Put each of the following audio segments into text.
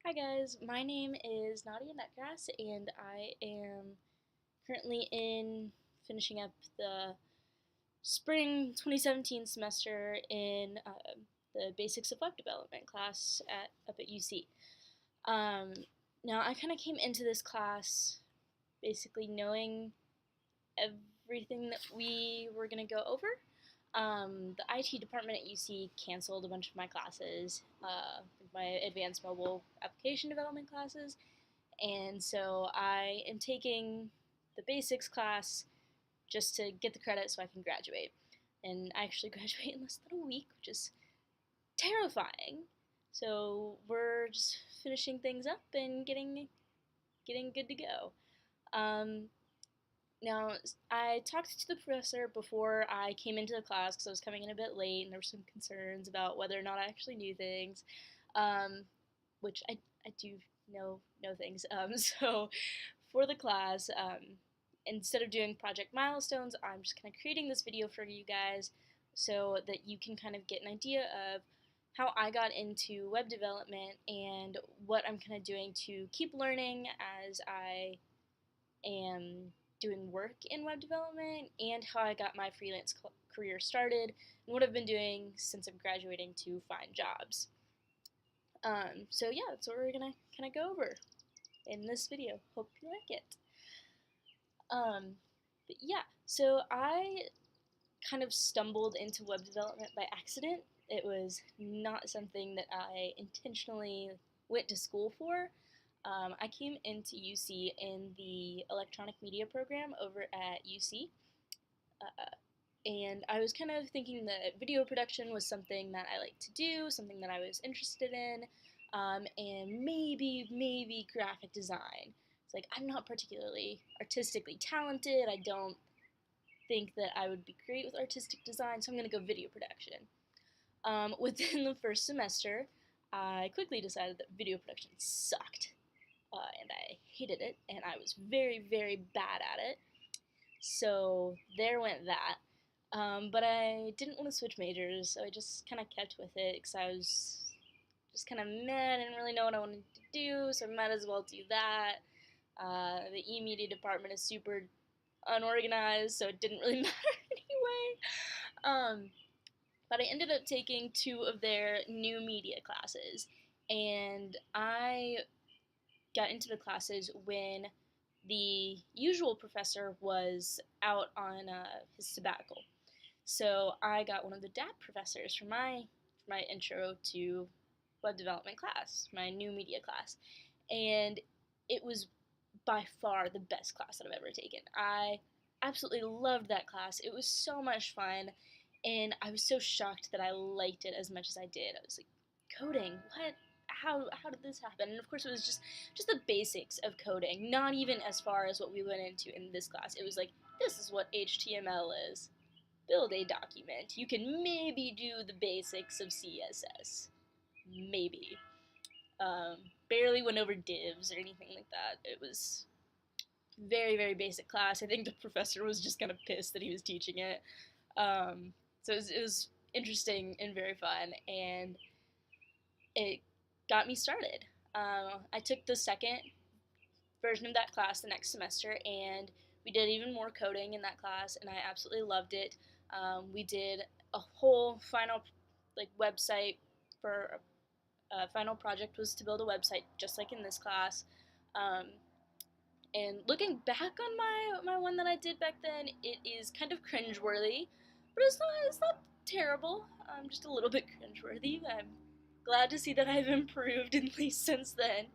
Hi guys, my name is Nadia Netgrass and I am currently finishing up the spring 2017 semester in the Basics of Web Development class up at UC. Um, Now I kind of came into this class basically knowing everything that we were going to go over. The IT department at UC canceled a bunch of my classes, my advanced mobile application development classes, and so I am taking the basics class just to get the credit so I can graduate. And I actually graduate in less than a week, which is terrifying. So we're just finishing things up and getting good to go. Um, Now, I talked to the professor before I came into the class because I was coming in a bit late and there were some concerns about whether or not I actually knew things, um, which I do know things. So for the class, instead of doing project milestones, I'm just kind of creating this video for you guys so that you can kind of get an idea of how I got into web development and what I'm kind of doing to keep learning as I am doing work in web development, and how I got my freelance career started and what I've been doing since I'm graduating to find jobs. So yeah, that's what we're gonna kind of go over in this video. Hope you like it. But yeah, so I kind of stumbled into web development by accident. It was not something that I intentionally went to school for. I came into UC in the electronic media program over at UC, and I was kind of thinking that video production was something that I liked to do, something that I was interested in, and maybe graphic design. It's like I'm not particularly artistically talented. I don't think that I would be great with artistic design, so I'm going to go video production. Within the first semester, I quickly decided that video production sucked, and I hated it, and I was very bad at it. So there went that. But I didn't want to switch majors, so I just kind of kept with it because I was just kind of meh. I didn't really know what I wanted to do, so I might as well do that. The e-media department is super unorganized, so it didn't really matter anyway. But I ended up taking two of their new media classes, and I got into the classes when the usual professor was out on his sabbatical. So I got one of the DAP professors for my intro to web development class, my new media class, and it was by far the best class that I've ever taken. I absolutely loved that class. It was so much fun, and I was so shocked that I liked it as much as I did. I was like, coding, what? How did this happen? And of course, it was just the basics of coding, not even as far as what we went into in this class. It was like, this is what HTML is. Build a document. You can maybe do the basics of CSS. Maybe. Barely went over divs or anything like that. It was very basic class. I think the professor was just kind of pissed that he was teaching it. So it was interesting and very fun, and it got me started. I took the second version of that class the next semester, and we did even more coding in that class, and I absolutely loved it. We did a whole final website for a final project was to build a website just like in this class. And looking back on my one that I did back then, it is kind of cringeworthy, but it's not terrible. Just a little bit cringeworthy. I'm glad to see that I've improved at least since then.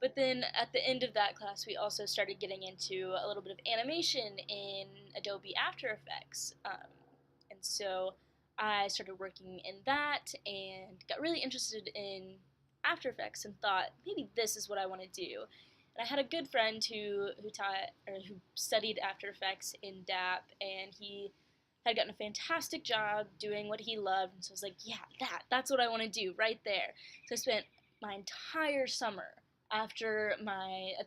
But then at the end of that class, we also started getting into a little bit of animation in Adobe After Effects. And so I started working in that and got really interested in After Effects and thought maybe this is what I want to do. And I had a good friend who studied After Effects in DAP, and he had gotten a fantastic job doing what he loved. And so I was like, yeah, that's what I want to do right there. So I spent my entire summer at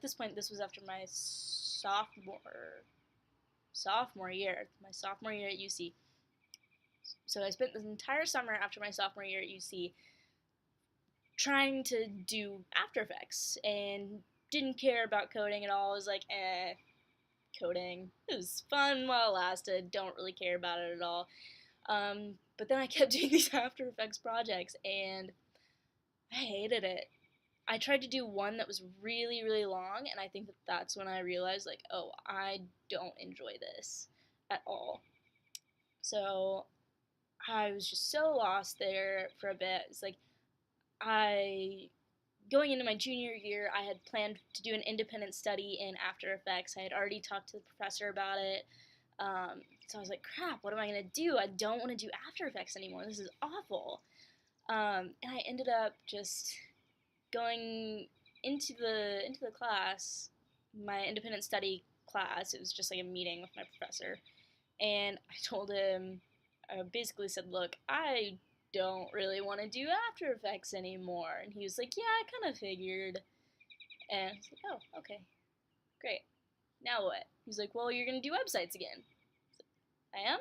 this point, this was after my sophomore year at UC. So I spent the entire summer after my sophomore year at UC trying to do After Effects and didn't care about coding at all. I was like, coding. It was fun while it lasted. Don't really care about it at all. But then I kept doing these After Effects projects and I hated it. I tried to do one that was really, really long, and I think that that's when I realized, like, oh, I don't enjoy this at all. So I was just so lost there for a bit. It's like, I going into my junior year, I had planned to do an independent study in After Effects. I had already talked to the professor about it. So I was like, crap, what am I going to do? I don't want to do After Effects anymore. This is awful. And I ended up just going into the class, my independent study class. It was just like a meeting with my professor. And I told him, I basically said, look, I don't really want to do After Effects anymore. And he was like, yeah, I kind of figured. And I was like, oh, okay, great. Now what? He's like, well, you're going to do websites again. I am?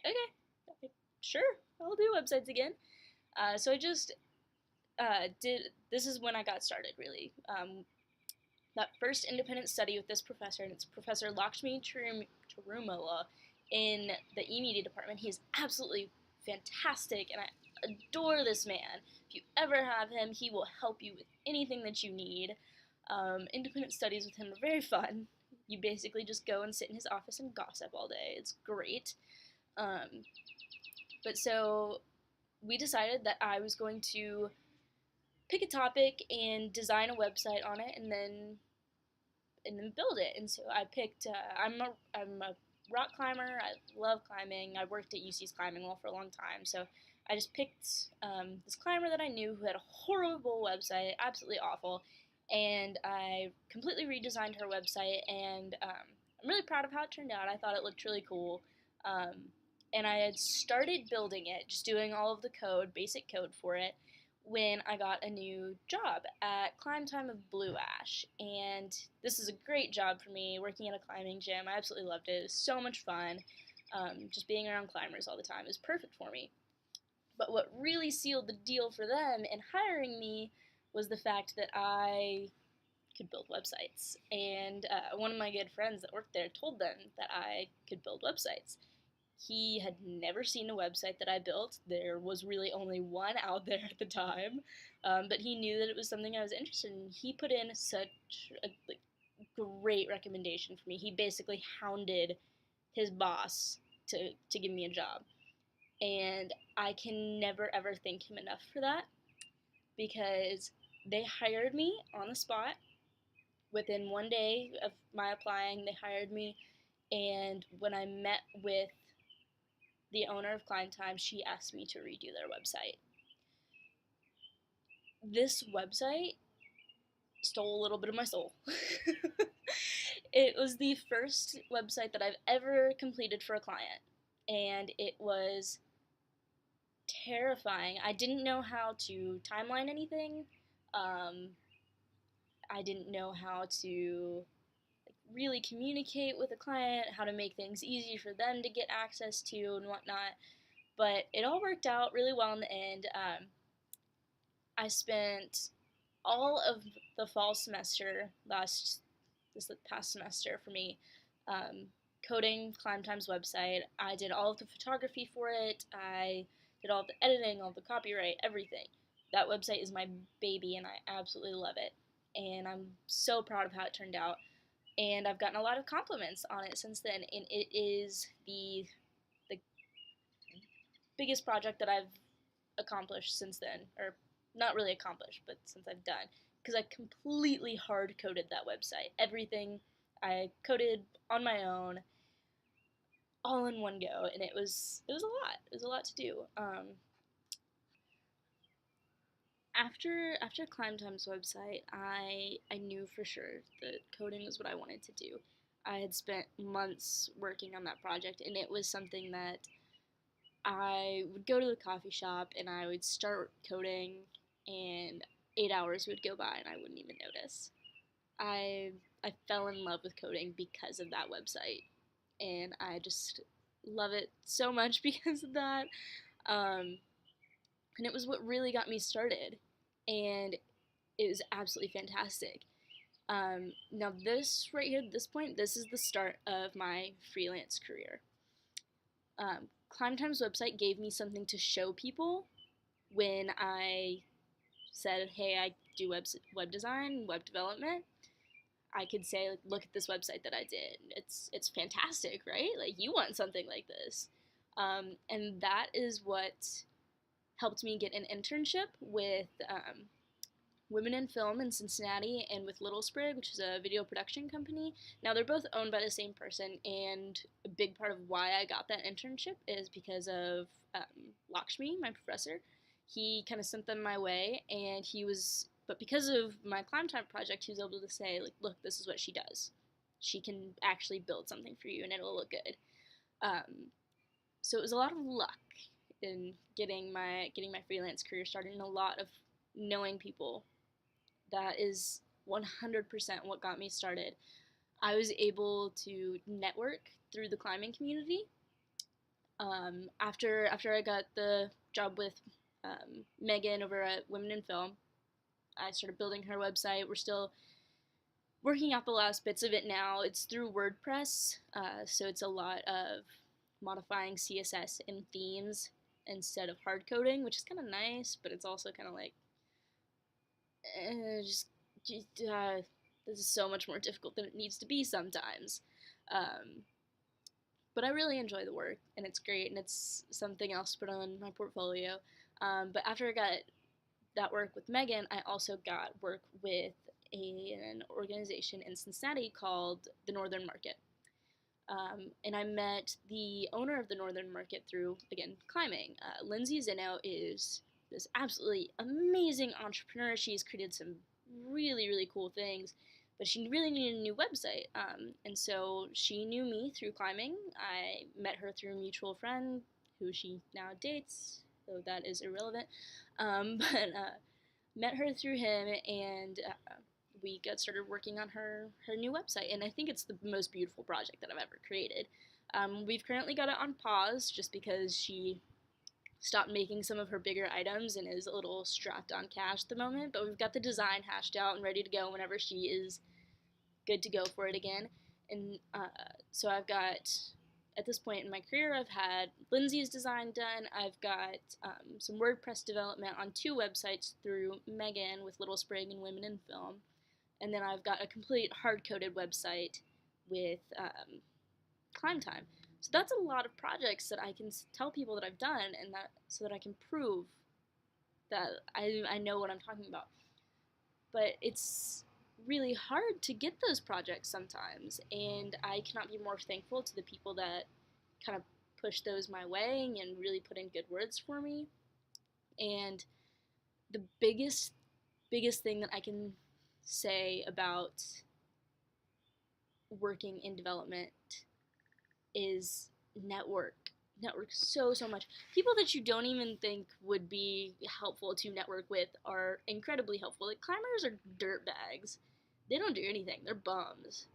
Okay, sure, I'll do websites again. So I just this is when I got started, really. That first independent study with this professor, and it's Professor Lakshmi Tirumala in the e-media department. He is absolutely fantastic, and I adore this man. If you ever have him, he will help you with anything that you need. Independent studies with him are very fun. You basically just go and sit in his office and gossip all day. It's great. But so we decided that I was going to pick a topic and design a website on it, and then build it. And so I picked. I'm a rock climber. I love climbing. I worked at UC's climbing wall for a long time, so I just picked this climber that I knew who had a horrible website, absolutely awful, and I completely redesigned her website. And I'm really proud of how it turned out. I thought it looked really cool. And I had started building it, just doing all of the code, basic code for it, when I got a new job at Climb Time of Blue Ash. And this is a great job for me, working at a climbing gym. I absolutely loved it. It was so much fun. Just being around climbers all the time is perfect for me. But what really sealed the deal for them in hiring me was the fact that I could build websites. And one of my good friends that worked there told them that I could build websites. He had never seen a website that I built. There was really only one out there at the time, but he knew that it was something I was interested in. He put in such a great recommendation for me. He basically hounded his boss to give me a job, and I can never ever thank him enough for that, because they hired me on the spot. Within one day of my applying, they hired me, and when I met with the owner of Climb Time, she asked me to redo their website. This website stole a little bit of my soul. It was the first website that I've ever completed for a client, and it was terrifying. I didn't know how to timeline anything. I didn't know how to really communicate with a client, how to make things easy for them to get access to and whatnot. But it all worked out really well in the end. I spent all of the fall semester, this past semester for me, coding Climb Time's website. I did all of the photography for it. I did all of the editing, all of the copyright, everything. That website is my baby, and I absolutely love it. And I'm so proud of how it turned out. And I've gotten a lot of compliments on it since then. And it is the biggest project that I've accomplished since then, or not really accomplished, but since I've done, because I completely hard coded that website. Everything I coded on my own, all in one go, and it was a lot. It was a lot to do. After Climb Time's website, I knew for sure that coding was what I wanted to do. I had spent months working on that project, and it was something that I would go to the coffee shop and I would start coding, and 8 hours would go by and I wouldn't even notice. I fell in love with coding because of that website, and I just love it so much because of that. Um, And it was what really got me started, and it was absolutely fantastic. Now this right here, at this point, this is the start of my freelance career. Climb Time's website gave me something to show people when I said, hey, I do web design, web development. I could say, like, look at this website that I did. It's fantastic, right? Like, you want something like this. And that is what helped me get an internship with Women in Film in Cincinnati and with Little Sprig, which is a video production company. Now, they're both owned by the same person, and a big part of why I got that internship is because of Lakshmi, my professor. He kind of sent them my way, and but because of my Climb Time project, he was able to say, like, look, this is what she does. She can actually build something for you, and it'll look good. So it was a lot of luck in getting my freelance career started, and a lot of knowing people. That is 100% what got me started. I was able to network through the climbing community. After I got the job with Megan over at Women in Film, I started building her website. We're still working out the last bits of it now. It's through WordPress, so it's a lot of modifying CSS and themes instead of hard coding, which is kind of nice, but it's also kind of like, just this is so much more difficult than it needs to be sometimes. Um, but I really enjoy the work, and it's great, and it's something else to put on my portfolio. But after I got that work with Megan, I also got work with an organization in Cincinnati called the Northern Market. And I met the owner of the Northern Market through, again, climbing. Lindsay Zeno is this absolutely amazing entrepreneur. She's created some really, really cool things, but she really needed a new website. And so she knew me through climbing. I met her through a mutual friend who she now dates, though that is irrelevant. But met her through him, and we got started working on her new website. And I think it's the most beautiful project that I've ever created. We've currently got it on pause just because she stopped making some of her bigger items and is a little strapped on cash at the moment, but we've got the design hashed out and ready to go whenever she is good to go for it again. And so I've got, at this point in my career, I've had Lindsay's design done. I've got some WordPress development on 2 websites through Megan with Little Sprig and Women in Film. And then I've got a complete hard-coded website with Climb Time. So that's a lot of projects that I can tell people that I've done, and that so that I can prove that I know what I'm talking about. But it's really hard to get those projects sometimes, and I cannot be more thankful to the people that kind of push those my way and really put in good words for me. And the biggest thing that I can say about working in development is network so much. People that you don't even think would be helpful to network with are incredibly helpful. Like, climbers are dirt bags. They don't do anything. They're bums,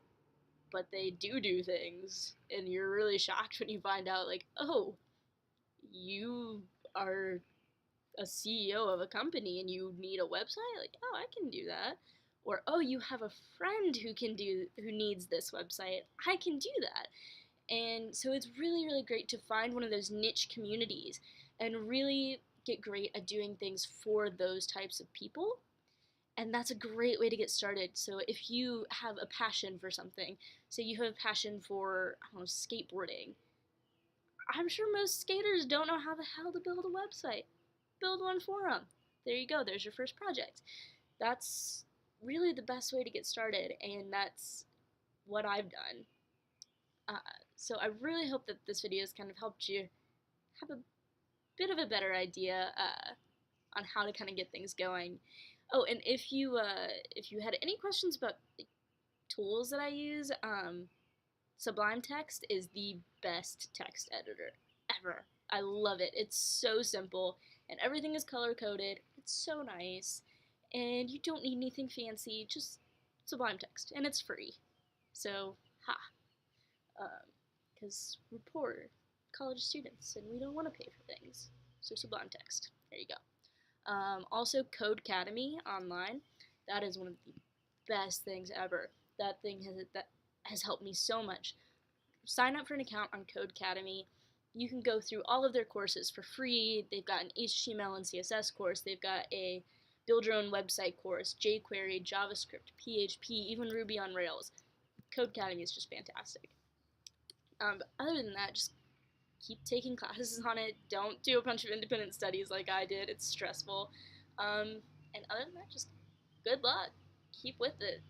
but they do things, and you're really shocked when you find out, like, oh, you are a CEO of a company and you need a website. Like, oh, I can do that. Or, oh, you have a friend who needs this website. I can do that. And so it's really, really great to find one of those niche communities and really get great at doing things for those types of people. And that's a great way to get started. So if you have a passion for something, say you have a passion for, I don't know, skateboarding, I'm sure most skaters don't know how the hell to build a website. Build one for them. There you go, there's your first project. That's really the best way to get started, and that's what I've done. So I really hope that this video has kind of helped you have a bit of a better idea on how to kind of get things going. Oh, and if you had any questions about like, tools that I use, Sublime Text is the best text editor ever. I love it. It's so simple, and everything is color-coded. It's so nice, and you don't need anything fancy, just Sublime Text, and it's free. So, because we're poor college students, and we don't want to pay for things. So Sublime Text. There you go. Also, Codecademy online. That is one of the best things ever. That has helped me so much. Sign up for an account on Codecademy. You can go through all of their courses for free. They've got an HTML and CSS course. They've got a build your own website course, jQuery, JavaScript, PHP, even Ruby on Rails. Codecademy is just fantastic. But other than that, just keep taking classes on it. Don't do a bunch of independent studies like I did. It's stressful. And other than that, just good luck. Keep with it.